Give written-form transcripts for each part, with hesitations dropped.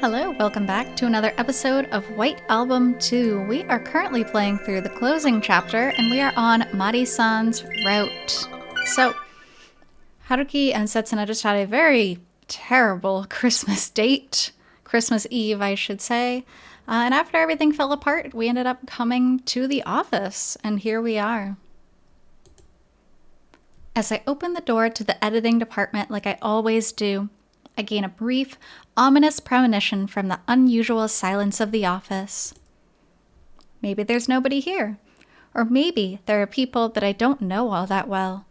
Hello, welcome back to another episode of White Album 2. We are currently playing through the closing chapter, and we are on Mari-san's route. So, Haruki and Setsuna just had a very terrible Christmas Eve, I should say. And after everything fell apart, we ended up coming to the office, and here we are. As I open the door to the editing department like I always do, I gain a brief, ominous premonition from the unusual silence of the office. Maybe there's nobody here. Or maybe there are people that I don't know all that well.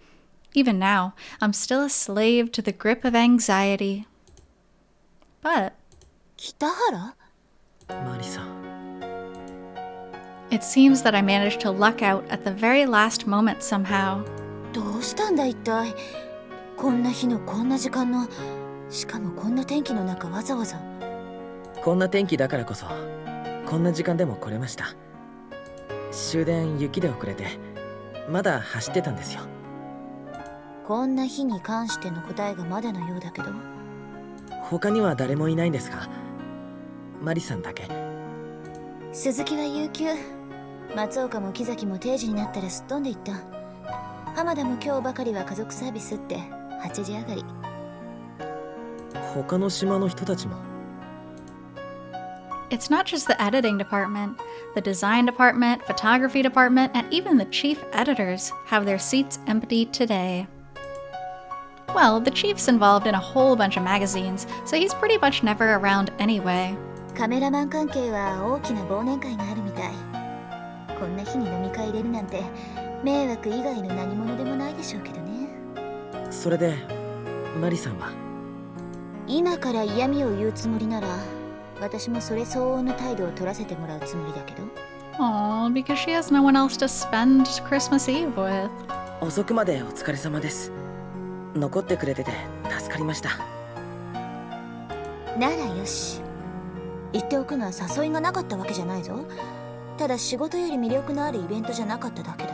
Even now, I'm still a slave to the grip of anxiety. But... Mari-san. It seems that I managed to luck out at the very last moment somehow. どうしたんだ一体。こんな日のこんな時間の、しかもこんな天気の中わざわざ。こんな天気だからこそ、こんな時間でも来れました。終電雪で遅れて、まだ走ってたんですよ。こんな日に関しての答えがまだのようだけど。他には誰もいないんですか？マリさんだけ。鈴木は有給。松岡も木崎も定時になったらすっ飛んでいった。浜田も今日ばかりは家族サービスって8時上がり。他の島の人たちも。It's not just the editing department. The design department, photography department, and even the chief editors have their seats empty today. Well, the chief's involved in a whole bunch of magazines, so he's pretty much never around anyway. カメラマン関係は大きな忘年会があるみたい。こんな日に飲み会入れるなんて迷惑以外の何者でもないでしょうけどね。それでマリさんは今から嫌味を言うつもりなら私もそれ相応の態度を取らせてもらうつもりだけど。Aw, because she has no one else to spend Christmas Eve with. 遅くまでお疲れ様です。残ってくれてて助かりました。ならよし。言っておくが誘いがなかったわけじゃないぞ。ただ仕事より魅力のあるイベントじゃなかっただけだ。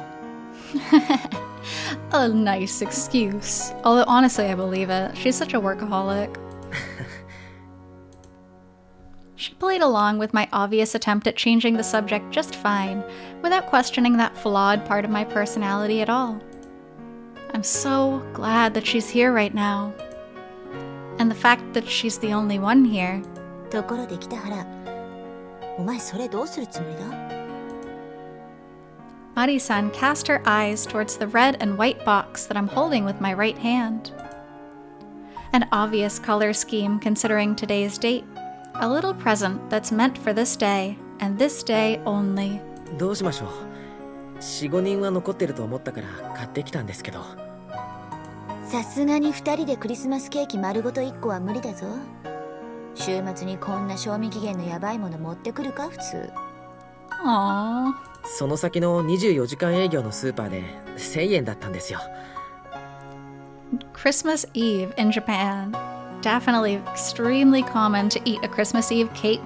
A nice excuse. Although honestly, I believe it. She's such a workaholic. She played along with my obvious attempt at changing the subject just fine, without questioning that flawed part of my personality at all. I'm so glad that she's here right now. And the fact that she's the only one here. ところで北原、お前それどうするつもりだ？ Mari-san cast her eyes towards the red and white box that I'm holding with my right hand. An obvious color scheme considering today's date. A little present that's meant for this day, and this day only. どうしましょう。4、5人は残ってると思ったから買ってきたんですけど。さすがに2人でクリスマスケーキ丸ごと1個は無理だぞ。週末にこんな賞味期限のやばいもの持ってくるか普通。Aww. その先の24時間営業のスーパーで1000円だったんですよ。Christmas Eve in Japan. Definitely extremely common to eat a Christmas Eve cake.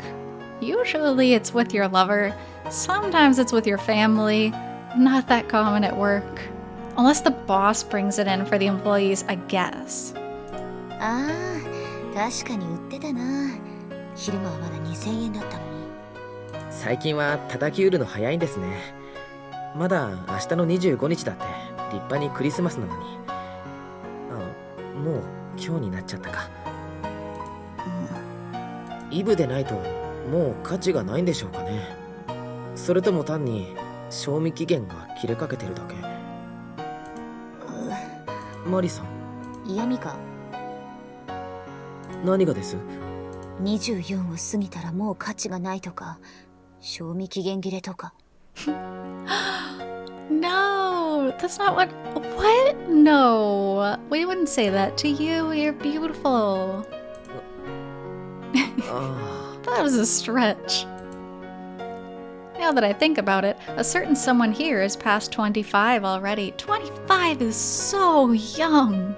Usually it's with your lover. Sometimes it's with your family. Not that common at work. Unless the boss brings it in for the employees, I guess. ああ、確かに売ってたな。昼間はまだ2000円だったのに。最近は叩き売るの早いんですね。まだ明日の25日だって立派にクリスマスなのに。もう今日になっちゃったか。イブでないともう価値がないんでしょうかね。それとも単に賞味期限が切れかけてるだけ。マリさん。嫌味か。何がです？ 24を過ぎたらもう価値がないとか、賞味期限切れとか。No, that's not what... What? No, we wouldn't say that to you. You're beautiful. That was a stretch. Now that I think about it, a certain someone here is past 25 already. 25 is so young.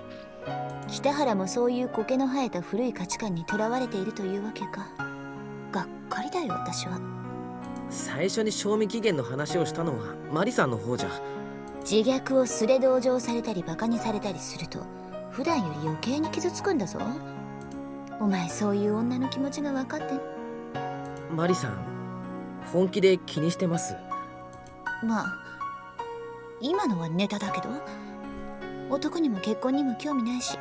北原もそういう苔の生えた古い価値観にとらわれているというわけか。がっかりだよ私は。最初に賞味期限の話をしたのはマリさんの方じゃ。自虐を素で同情されたりバカにされたりすると普段より余計に傷つくんだぞ。お前そういう女の気持ちが分かってる。マリさん、本気で気にしてます？まあ今のはネタだけど、男にも結婚にも興味ないし。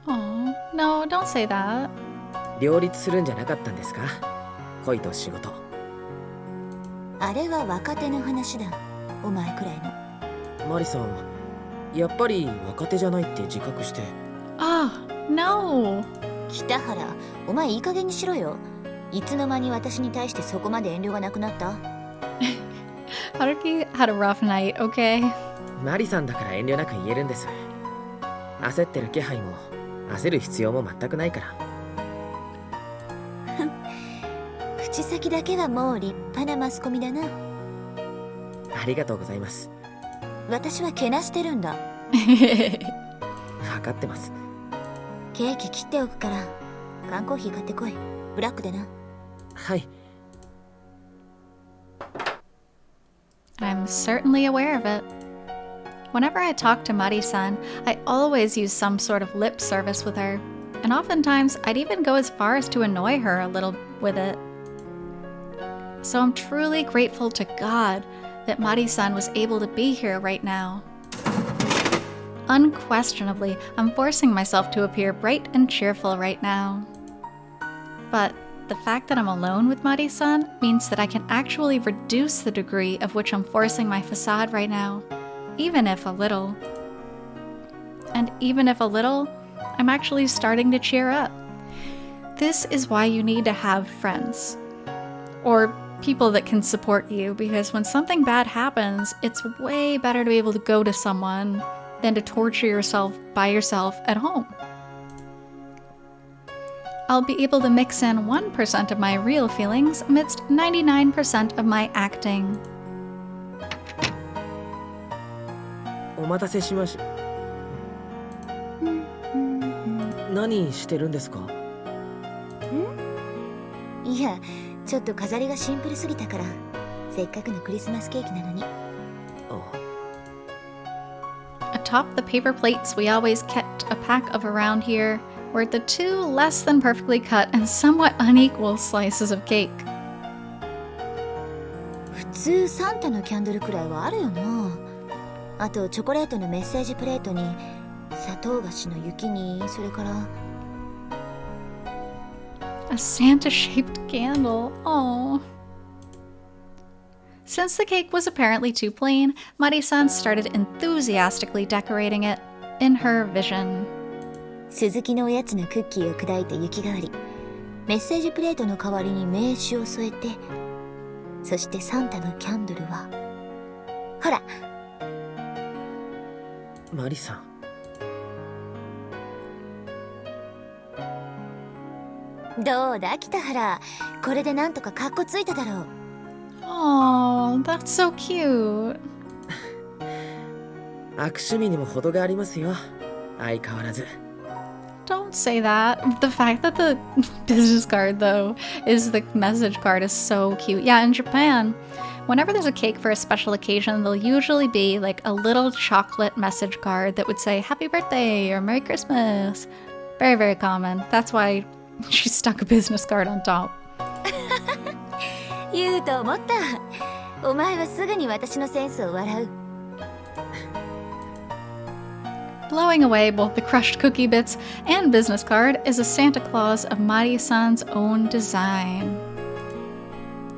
Oh, no, don't say that. 両立するんじゃなかったんですか？恋と仕事。あれは若手の話だ、お前くらいの。マリさん、やっぱり若手じゃないって自覚して。Oh, no. 北原、お前いい加減にしろよ。いつの間に私に対してそこまで遠慮がなくなった？ Haruki had a rough night, okay? マリさんだから遠慮なく言えるんです。焦ってる気配も焦る必要も全くないから。口先だけはもう立派なマスコミだな。ありがとうございます。私はけなしてるんだ。分かってます。ケーキ切っておくから缶コーヒー買ってこい。ブラックでな。はい。 I'm certainly aware of it. Whenever I talk to Mari-san, I always use some sort of lip service with her, and oftentimes I'd even go as far as to annoy her a little with it. So I'm truly grateful to God that Mari-san was able to be here right now. Unquestionably, I'm forcing myself to appear bright and cheerful right now. But the fact that I'm alone with Mari-san means that I can actually reduce the degree of which I'm forcing my facade right now, even if a little. And even if a little, I'm actually starting to cheer up. This is why you need to have friends. Or people that can support you, because when something bad happens, it's way better to be able to go to someone than to torture yourself by yourself at home. I'll be able to mix in 1% of my real feelings amidst 99% of my acting. お待たせしまし。何してるんですか？いや、ちょっと飾りがシンプルすぎたから。せっかくのクリスマスケーキなのに。Atop the paper plates we always kept a pack of around here were the 2 less than perfectly cut and somewhat unequal slices of cake. 普通サンタのキャンドルくらいはあるよな。あとチョコレートのメッセージプレートに、砂糖菓子の雪に、それから A Santa-shaped candle. Oh. Since the cake was apparently too plain, Mari-san started enthusiastically decorating it in her vision. 鈴木のおやつのクッキーを砕いて雪代わり、メッセージプレートの代わりに名刺を添えて、そしてサンタのキャンドルはほら。マリさん。どうだ北原、これでなんとかカッコついただろう。Oh, that's so cute. 悪趣味にも程がありますよ。相変わらず。Don't say that. The fact that the business card, though, is the message card is so cute. Yeah, in Japan, whenever there's a cake for a special occasion, there'll usually be like a little chocolate message card that would say Happy Birthday or Merry Christmas. Very, very common. That's why she stuck a business card on top. 言うと思った。お前はすぐに私のセンスを笑う。Blowing away both the crushed cookie bits and business card is a Santa Claus of Mari-san's own design.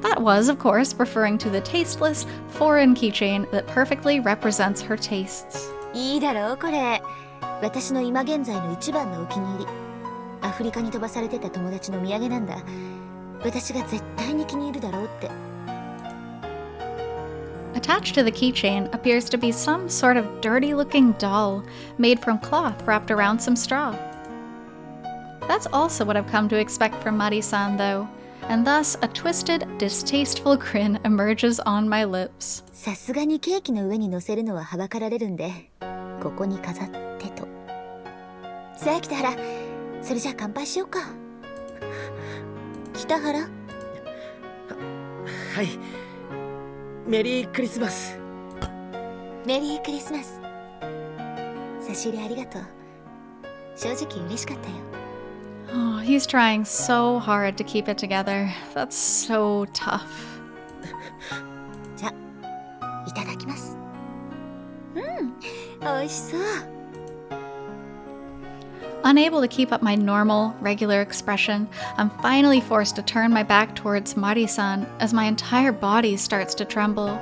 That was, of course, referring to the tasteless, foreign keychain that perfectly represents her tastes. いいだろうこれ。私の今現在の一番のお気に入り。アフリカに飛ばされてた友達の土産なんだ。私が絶対に気に入るだろうって。Attached to the keychain appears to be some sort of dirty-looking doll made from cloth wrapped around some straw. That's also what I've come to expect from Mari-san, though, and thus a twisted, distasteful grin emerges on my lips. さすがにケーキの上に乗せるのははばかられるんで、ここに飾ってと。さあ北原、それじゃあ乾杯しようか。北原？はい。メリークリスマス。メリークリスマス。差し入れありがとう。正直嬉しかったよ。he's trying so hard to keep it together. That's so tough. じゃ、いただきます。美味しそう。Unable to keep up my normal, regular expression, I'm finally forced to turn my back towards Mari-san as my entire body starts to tremble.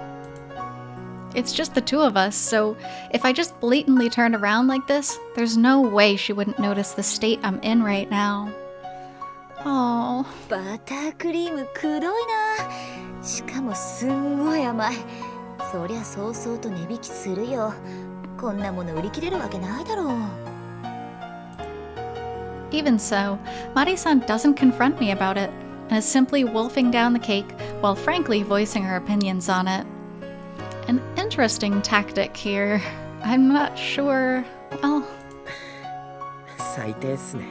It's just the two of us, so if I just blatantly turned around like this, there's no way she wouldn't notice the state I'm in right now. Oh. バタークリームくどいな。しかもすんごい甘い。そりゃそうそうと値引きするよ。こんなもの売り切れるわけないだろう。Even so, Mari-san doesn't confront me about it, and is simply wolfing down the cake while frankly voicing her opinions on it. An interesting tactic here. I'm not sure, well... 最低っすね。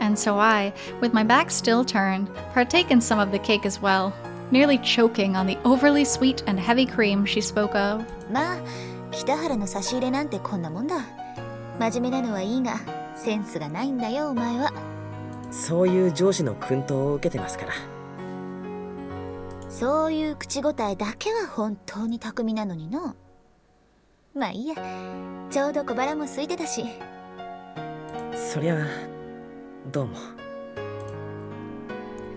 And so I, with my back still turned, partake in some of the cake as well, nearly choking on the overly sweet and heavy cream she spoke of. まあ、北原の差し入れなんてこんなもんだ。真面目なのはいいが、センスがないんだよお前は。そういう上司の薫陶を受けてますから。そういう口答えだけは本当に巧みなのにな。まあいいや、ちょうど小腹も空いてたし。そりゃ、どうも。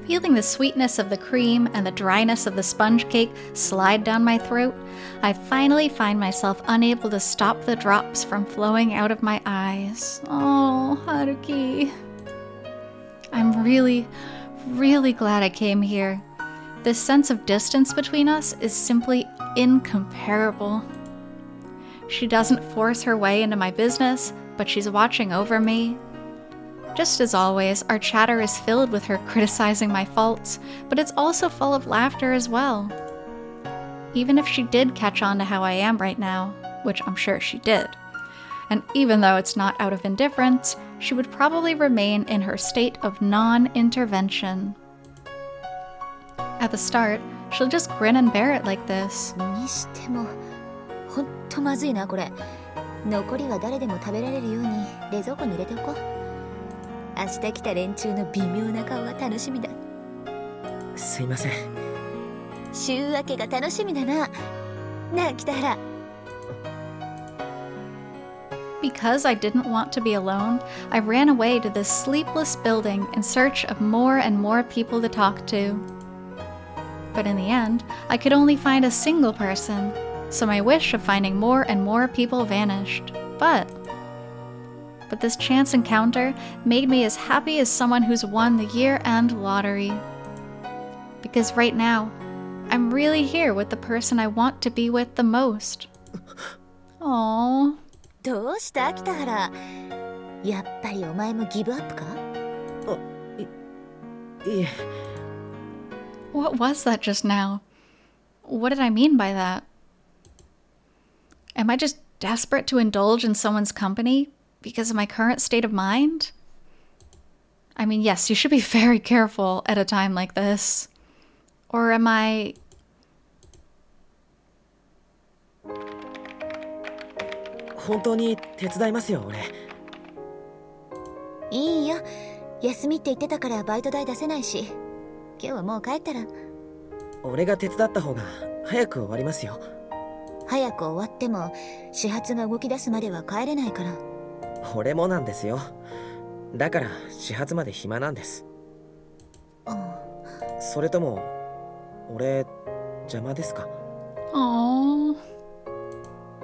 Feeling the sweetness of the cream and the dryness of the sponge cake slide down my throat, I finally find myself unable to stop the drops from flowing out of my eyes. Oh, Haruki. I'm really, really glad I came here. This sense of distance between us is simply incomparable. She doesn't force her way into my business, but she's watching over me. Just as always, our chatter is filled with her criticizing my faults, but it's also full of laughter as well. Even if she did catch on to how I am right now, which I'm sure she did, and even though it's not out of indifference, she would probably remain in her state of non-intervention. At the start, she'll just grin and bear it like this. にしても、ほんとまずいなこれ。残りは誰でも食べられるように冷蔵庫に入れておこう。明日来た連中の微妙な顔が楽しみだ。すいません。週明けが楽しみだな。なあ北原。Because I didn't want to be alone, I ran away to this sleepless building in search of more and more people to talk to. But in the end, I could only find a single person, so my wish of finding more and more people vanished. But this chance encounter made me as happy as someone who's won the year-end lottery. Because right now, I'm really here with the person I want to be with the most. Aww. どうした北原。やっぱりお前もギブアップか？いえ。What was that just now? What did I mean by that? Am I just desperate to indulge in someone's company because of my current state of mind? I mean, yes, you should be very careful at a time like this. Or am I... 本当に手伝いますよ、俺。いいよ。休みって言ってたからバイト代出せないし。今日はもう帰ったら。俺が手伝った方が早く終わりますよ。早く終わっても始発が動き出すまでは帰れないから。俺もなんですよ。だから始発まで暇なんです。それとも俺邪魔ですか？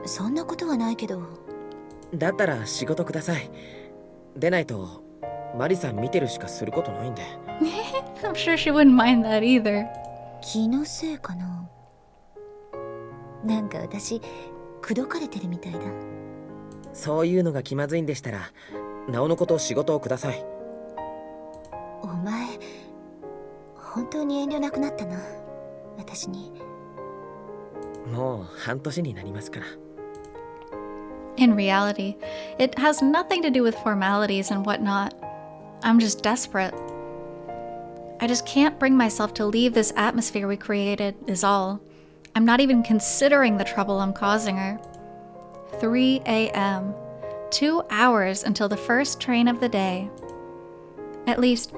そんなことはないけど。だったら仕事ください。でないとマリさん見てるしかすることないんで。I'm sure she wouldn't mind that either. 気のせいかな。なんか私口説かれてるみたいだ。そういうのが気まずいんでしたらなおのこと仕事をください。お前本当に遠慮なくなったな、私に。もう半年になりますから。In reality, it has nothing to do with formalities and whatnot. I'm just desperate. I just can't bring myself to leave this atmosphere we created, is all. I'm not even considering the trouble I'm causing her. 3 a.m. 2 hours until the first train of the day. At least,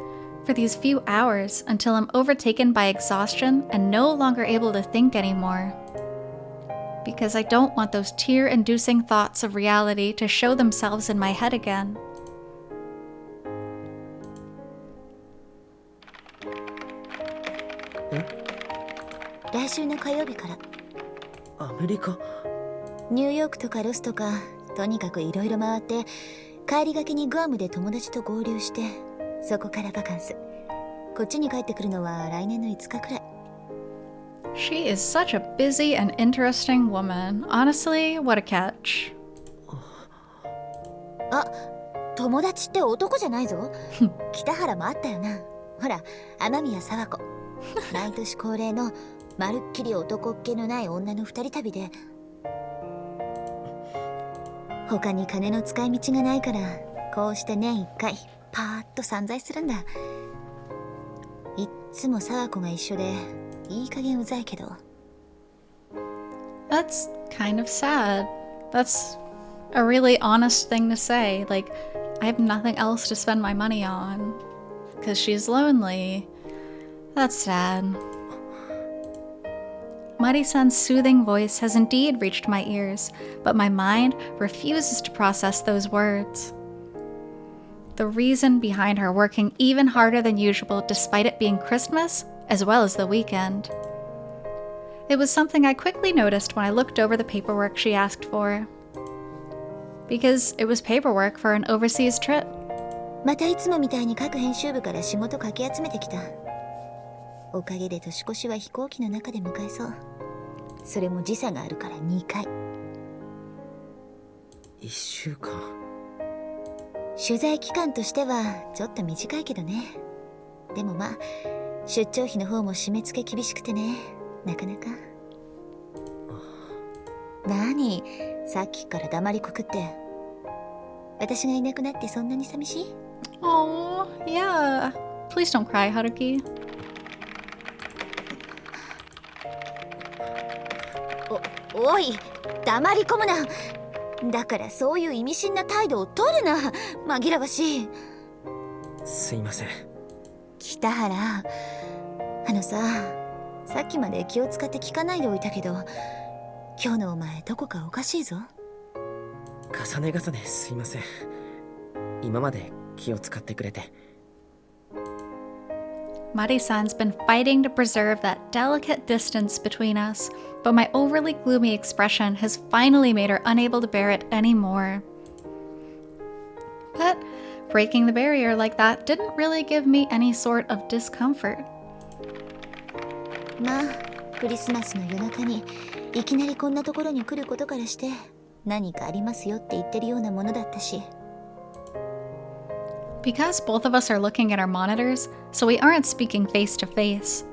for these few hours until I'm overtaken by exhaustion and no longer able to think anymore. Because I don't want those tear-inducing thoughts of reality to show themselves in my head again. Eh? 来週の火曜日から。アメリカ？ニューヨークとかロスとか、とにかくいろいろ回って、帰りがけにグアムで友達と合流して、そこからバカンス。こっちに帰ってくるのは来年の5日くらい。She is such a busy and interesting woman. Honestly, what a catch. あ、友達って男じゃないぞ。北原もあったよな。ほら、雨宮沢子。毎年恒例のまるっきり男っ気のない女の二人旅で、他に金の使い道がないから、こうして年1回パーッと散財するんだ。いっつも沢子が一緒で、いい加減うざいけど。That's kind of sad. That's a really honest thing to say. Like, I have nothing else to spend my money on. Because she's lonely. That's sad. Mari-san's soothing voice has indeed reached my ears, but my mind refuses to process those words. The reason behind her working even harder than usual despite it being Christmas, as well as the weekend. It was something I quickly noticed when I looked over the paperwork she asked for. Because it was paperwork for an overseas trip. またいつもみたいに各編集部から仕事かき集めてきた。おかげで年越しは飛行機の中で迎えそう。それも時差があるから2回。1週間。取材期間としてはちょっと短いけどね。でもまあ、出張費の方も締め付け厳しくてね。なかなか。何？さっきから黙りこくって。私がいなくなってそんなに寂しい？ Oh, yeah. Please don't cry, Haruki. おい、黙り込むな。だからそういう意味深な態度を取るな。紛らわしい。すいません。北原、さっきまで気を使って聞かないでおいたけど、今日のお前どこかおかしいぞ。重ね重ねすいません。今まで気を使ってくれて。Mari-san's been fighting to preserve that delicate distance between us, but my overly gloomy expression has finally made her unable to bear it anymore. But breaking the barrier like that didn't really give me any sort of discomfort. まあ、クリスマスの夜中にいきなりこんなところに来ることからして何かありますよって言ってるようなものだったし。Because both of us are looking at our monitors, so we aren't speaking face to face.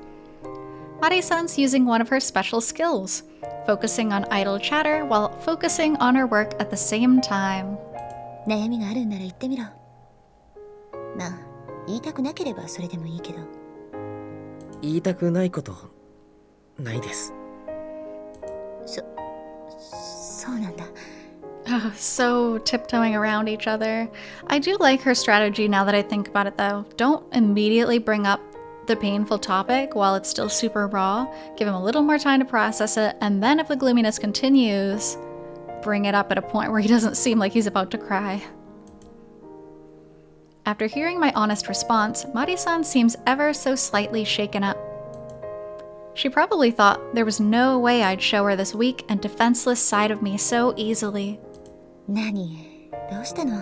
Mari-san's using one of her special skills, focusing on idle chatter while focusing on her work at the same time. 悩みがあるんなら言ってみろ。まあ、言いたくなければそれでもいいけど。言いたくないことないです。そうなんだ。Oh, so tiptoeing around each other. I do like her strategy now that I think about it though. Don't immediately bring up the painful topic while it's still super raw. Give him a little more time to process it, and then if the gloominess continues, bring it up at a point where he doesn't seem like he's about to cry. After hearing my honest response, Mari-san seems ever so slightly shaken up. She probably thought there was no way I'd show her this weak and defenseless side of me so easily. 何？どうしたの？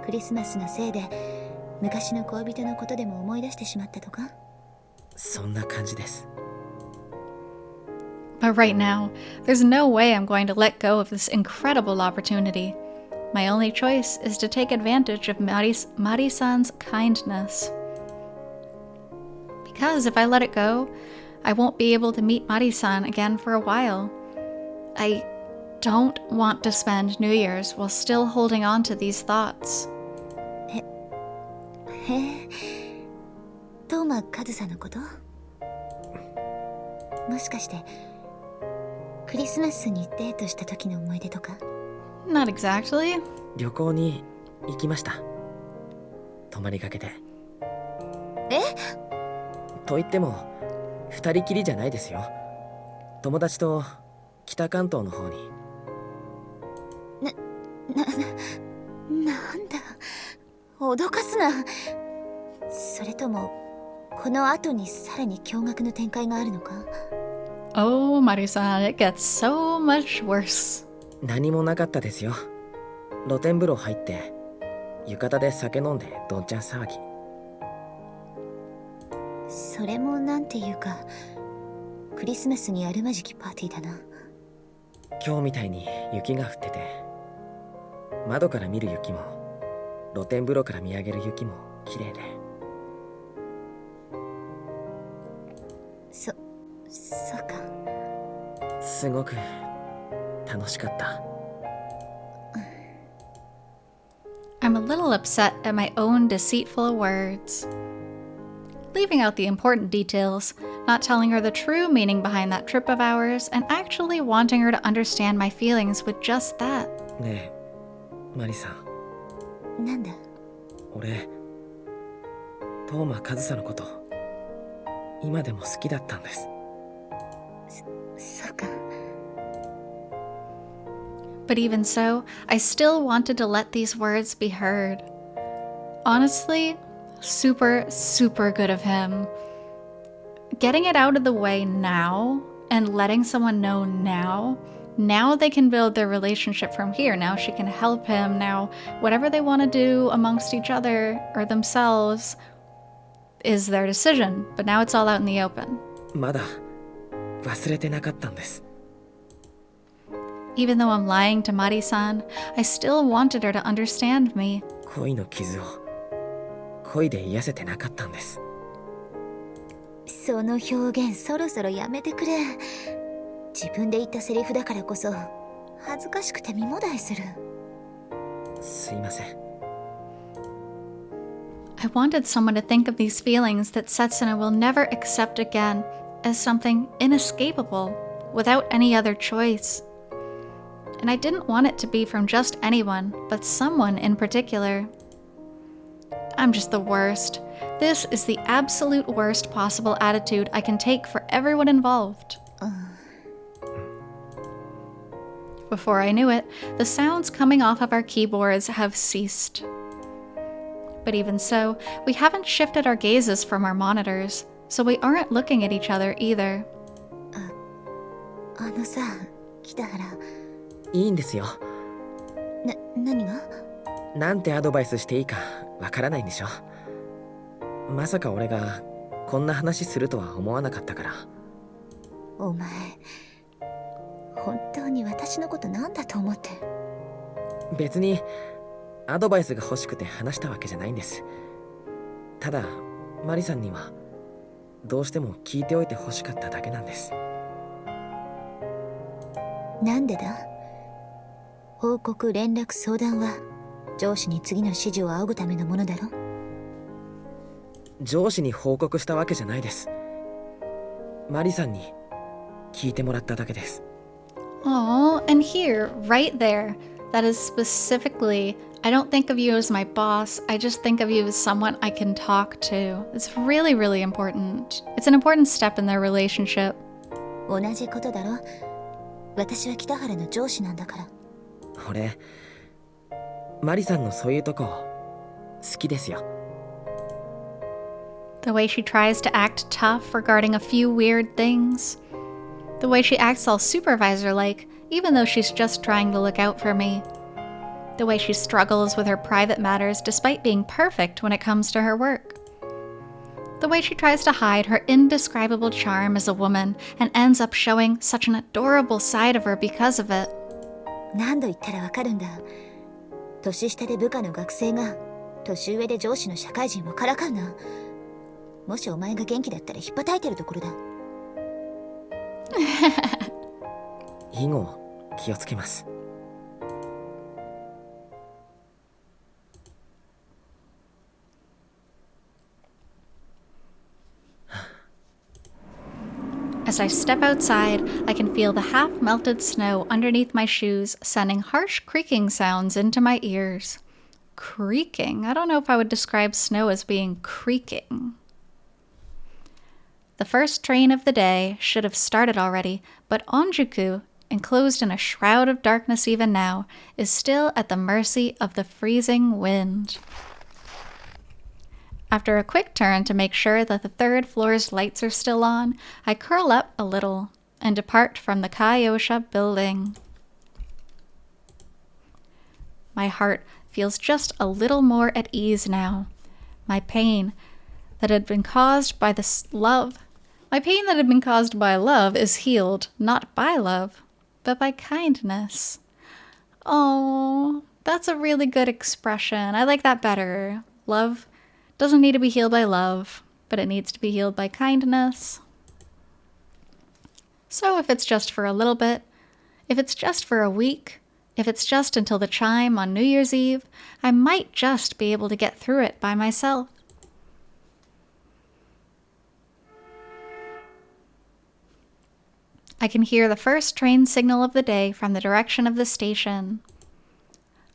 クリスマスのせいで昔の恋人のことでも思い出してしまったとか？そんな感じです。But right now, there's no way I'm going to let go of this incredible opportunity. My only choice is to take advantage of Mari-san's kindness. Because if I let it go, I won't be able to meet Mari-san again for a while. I don't want to spend New Year's while still holding on to these thoughts. へえ、トーマカズさんのこと？もしかしてクリスマスにデートした時の思い出とか？ Not exactly. 旅行に行きました。泊まりがけで。え？と言っても二人きりじゃないですよ。友達と北関東の方に。なんだ、脅かすな。それともこの後にさらに驚愕の展開があるのか？ Oh, Mari-san, it gets so much worse. 何もなかったですよ。露天風呂入って浴衣で酒飲んでどんちゃん騒ぎ。それもなんていうか、クリスマスにあるまじきパーティーだな。今日みたいに雪が降ってて、窓から見る雪も露天風呂から見上げる雪も綺麗で。そうか。すごく楽しかった。I'm a little upset at my own deceitful words. Leaving out the important details, not telling her the true meaning behind that trip of ours, and actually wanting her to understand my feelings with just that. ねえ、マリさん。なんだ？俺、トーマカズサのこと今でも好きだったんです。そうか。But even so, I still wanted to let these words be heard. Honestly, super, super good of him. Getting it out of the way now and letting someone know now they can build their relationship from here. Now she can help him. Now whatever they want to do amongst each other or themselves is their decision. But now it's all out in the open. まだ忘れてなかったんです。Even though I'm lying to Mari-san, I still wanted her to understand me. 恋の傷を恋で癒せてなかったんです。その表現そろそろやめてくれ。自分で言ったセリフだからこそ恥ずかしくて身もだえする。すいません。I wanted someone to think of these feelings that Setsuna will never accept again as something inescapable without any other choice. And I didn't want it to be from just anyone, but someone in particular. I'm just the worst. This is the absolute worst possible attitude I can take for everyone involved. Before I knew it, the sounds coming off of our keyboards have ceased. But even so, we haven't shifted our gazes from our monitors, so we aren't looking at each other either. あのさ、北原。いいんですよ。何が？なんてアドバイスしていいかわからないんでしょ。まさか俺がこんな話するとは思わなかったから。お前、本当に私のことなんだと思って。別にアドバイスが欲しくて話したわけじゃないんです。ただマリさんにはどうしても聞いておいて欲しかっただけなんです。なんでだ？報告、連絡、相談は上司に次の指示を仰ぐためのものだろ？上司に報告したわけじゃないです。マリさんに聞いてもらっただけです。Oh, and here, right there, that is specifically, I don't think of you as my boss, I just think of you as someone I can talk to. It's really, really important. It's an important step in their relationship. 同じことだろ。私は北原の上司なんだから。俺、マリさんのそういうとこ好きですよ。The way she tries to act tough regarding a few weird things. The way she acts all supervisor-like, even though she's just trying to look out for me. The way she struggles with her private matters despite being perfect when it comes to her work. The way she tries to hide her indescribable charm as a woman and ends up showing such an adorable side of her because of it. 何度言ったらわかるんだ。年下で部下の学生が年上で上司の社会人をからかうな。もしお前が元気だったらひっぱたいてるところだ。以後気をつけます。As I step outside, I can feel the half-melted snow underneath my shoes, sending harsh creaking sounds into my ears. Creaking? I don't know if I would describe snow as being creaking. The first train of the day should have started already, but Onjuku, enclosed in a shroud of darkness even now, is still at the mercy of the freezing wind. After a quick turn to make sure that the third floor's lights are still on, I curl up a little and depart from the Kaiosha building. My heart feels just a little more at ease now. My pain that had been caused by love is healed, not by love, but by kindness. Oh, that's a really good expression. I like that better. Love doesn't need to be healed by love, but it needs to be healed by kindness. So if it's just for a little bit, if it's just for a week, if it's just until the chime on New Year's Eve, I might just be able to get through it by myself. I can hear the first train signal of the day from the direction of the station.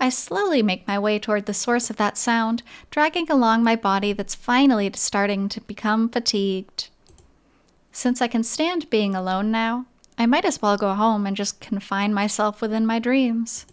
I slowly make my way toward the source of that sound, dragging along my body that's finally starting to become fatigued. Since I can stand being alone now, I might as well go home and just confine myself within my dreams.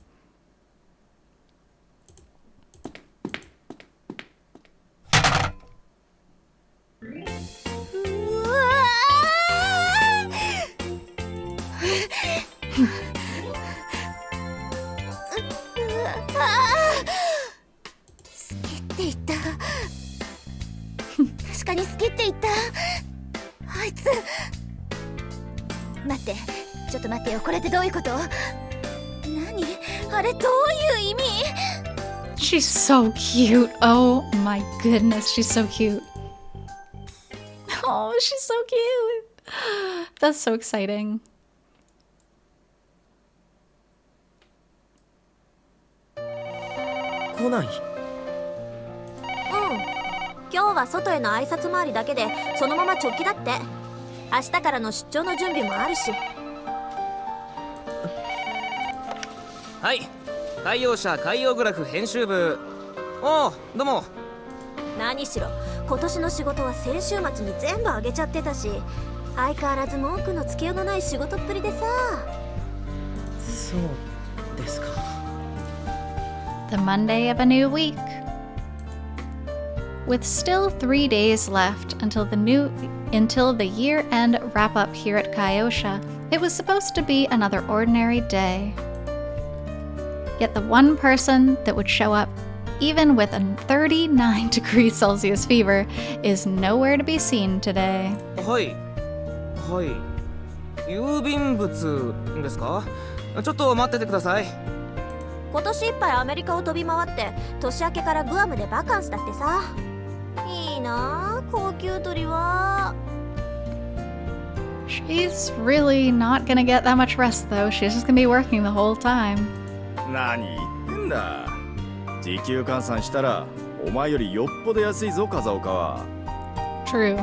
She's so cute. Oh my goodness, she's so cute. Oh, she's so cute. That's so exciting. 来ない。今日は外への挨拶回りだけでそのまま直帰だって。明日からの出張の準備もあるし。はい、海洋社海洋グラフ編集部。おう、どうも。何しろ今年の仕事は先週末に全部あげちゃってたし、相変わらず文句のつけようのない仕事っぷりでさ。そうですか。 The Monday of a new week. With still 3 days left until the year-end wrap-up here at Kaiosha, it was supposed to be another ordinary day. Yet the one person that would show up, even with a 39 degrees Celsius fever, is nowhere to be seen today. はい。はい。郵便物ですか？ちょっと待っててください。今年いっぱいアメリカを飛び回って年明けからグアムでバカンスだってさ。いいなあ、高級鳥は。She's really not gonna get that much rest though. She's just gonna be working the whole time. 何言ってんだ。時給換算したらお前よりよっぽど安いぞ、風岡は。 True.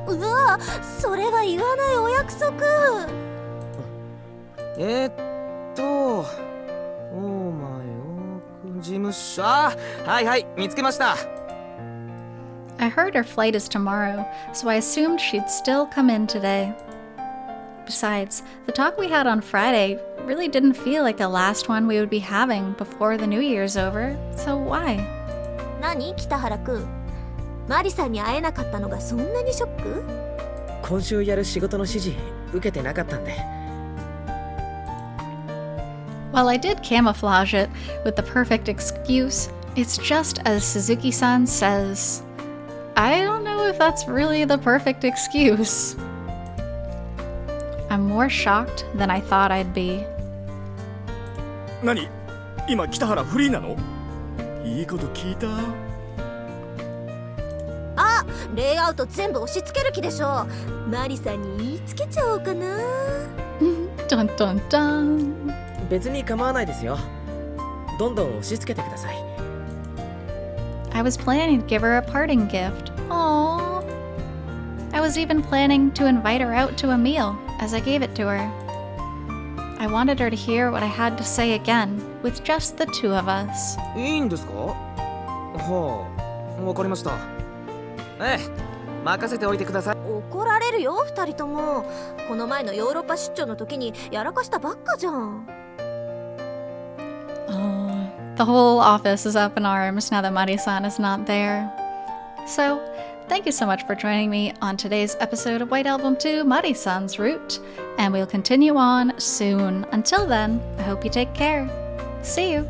うわ、それは言わないお約束。大前事務所。あ、はいはい、見つけました。I heard her flight is tomorrow, so I assumed she'd still come in today. Besides, the talk we had on Friday really didn't feel like the last one we would be having before the New Year's over, so why? 何、北原くん。マリさんに会えなかったのがそんなにショック？今週やる仕事の指示受けてなかったんで。 While I did camouflage it with the perfect excuse, it's just as Suzuki-san says. I don't know if that's really the perfect excuse. I'm more shocked than I thought I'd be. 何？今北原フリーなの？いいこと聞いた。あ、レイアウト全部押し付ける気でしょ。マリさんに言いつけちゃおうかな。Dun dun dun. 別に構わないですよ。どんどん押し付けてください。I was planning to give her a parting gift. Aww. I I was even planning to invite her out to a meal as I gave it to her. I wanted her to hear what I had to say again, with just the two of us. いいんですか？はあ、わかりました。ええ、任せておいてください。怒られるよ2人とも。この前のヨーロッパ出張の時にやらかしたばっかじゃん。Oh, the whole office is up in arms now that Mari-san is not there. So, thank you so much for joining me on today's episode of White Album 2, Mari-san's Route, and we'll continue on soon. Until then, I hope you take care. See you!